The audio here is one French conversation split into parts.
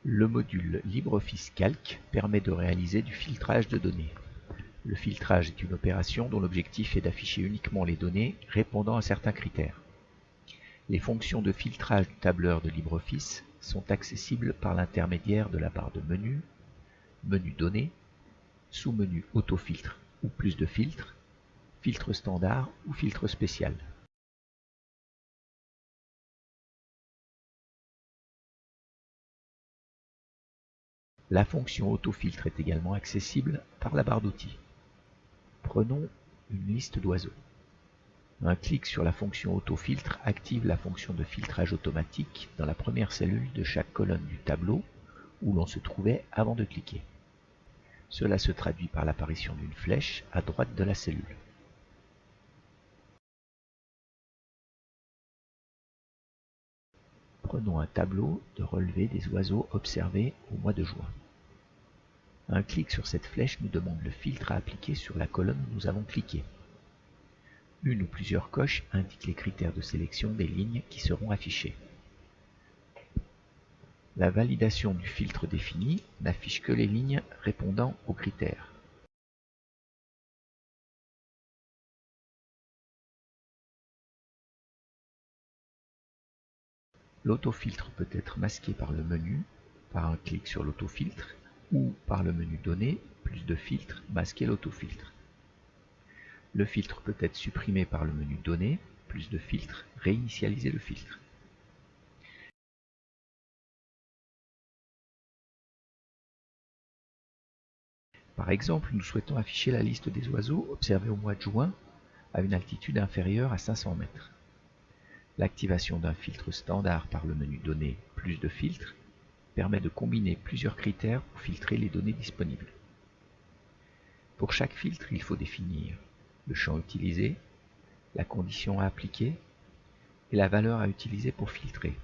Le module LibreOffice Calc permet de réaliser du filtrage de données. Le filtrage est une opération dont l'objectif est d'afficher uniquement les données répondant à certains critères. Les fonctions de filtrage du tableur de LibreOffice sont accessibles par l'intermédiaire de la barre de menu, menu Données, sous-menu Autofiltre ou plus de filtres, filtre standard ou filtre spécial. La fonction autofiltre est également accessible par la barre d'outils. Prenons une liste d'oiseaux. Un clic sur la fonction autofiltre active la fonction de filtrage automatique dans la première cellule de chaque colonne du tableau où l'on se trouvait avant de cliquer. Cela se traduit par l'apparition d'une flèche à droite de la cellule. Prenons un tableau de relevé des oiseaux observés au mois de juin. Un clic sur cette flèche nous demande le filtre à appliquer sur la colonne où nous avons cliqué. Une ou plusieurs coches indiquent les critères de sélection des lignes qui seront affichées. La validation du filtre défini n'affiche que les lignes répondant aux critères. L'autofiltre peut être masqué par le menu, par un clic sur l'autofiltre, ou par le menu Données, plus de filtres, masquer l'autofiltre. Le filtre peut être supprimé par le menu Données, plus de filtres, réinitialiser le filtre. Par exemple, nous souhaitons afficher la liste des oiseaux observés au mois de juin à une altitude inférieure à 500 mètres. L'activation d'un filtre standard par le menu Données plus de filtres permet de combiner plusieurs critères pour filtrer les données disponibles. Pour chaque filtre, il faut définir le champ utilisé, la condition à appliquer et la valeur à utiliser pour filtrer.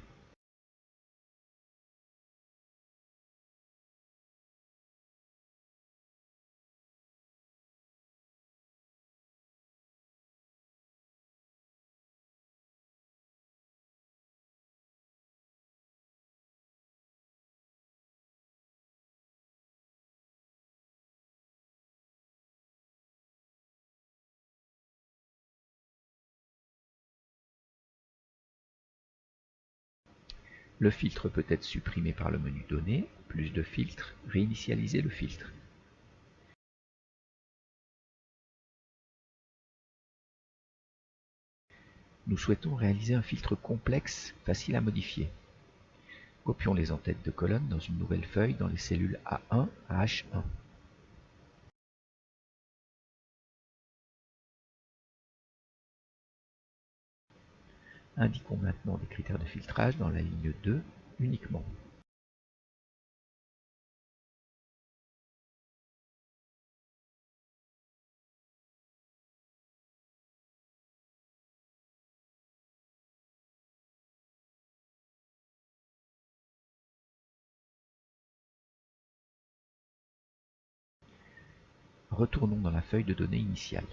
Le filtre peut être supprimé par le menu Données, plus de filtres, réinitialiser le filtre. Nous souhaitons réaliser un filtre complexe, facile à modifier. Copions les en-têtes de colonne dans une nouvelle feuille dans les cellules A1 à H1. Indiquons maintenant des critères de filtrage dans la ligne 2 uniquement. Retournons dans la feuille de données initiale.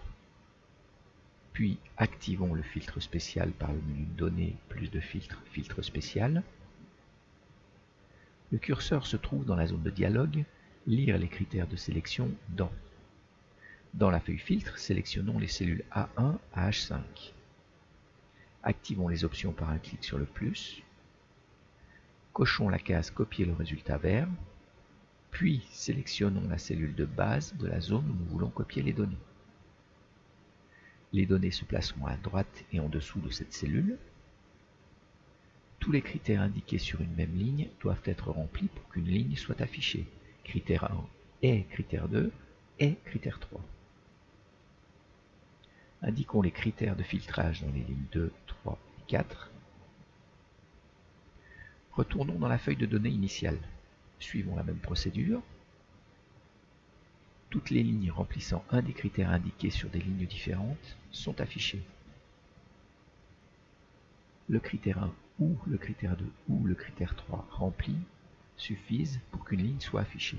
Puis activons le filtre spécial par le menu Données plus de filtre, filtre spécial. Le curseur se trouve dans la zone de dialogue, lire les critères de sélection dans. Dans la feuille filtre, sélectionnons les cellules A1 à H5. Activons les options par un clic sur le plus. Cochons la case Copier le résultat vers. Puis sélectionnons la cellule de base de la zone où nous voulons copier les données. Les données se placeront à droite et en dessous de cette cellule. Tous les critères indiqués sur une même ligne doivent être remplis pour qu'une ligne soit affichée. Critère 1 et critère 2 et critère 3. Indiquons les critères de filtrage dans les lignes 2, 3 et 4. Retournons dans la feuille de données initiale. Suivons la même procédure. Toutes les lignes remplissant un des critères indiqués sur des lignes différentes sont affichées. Le critère 1 ou le critère 2 ou le critère 3 remplis suffisent pour qu'une ligne soit affichée.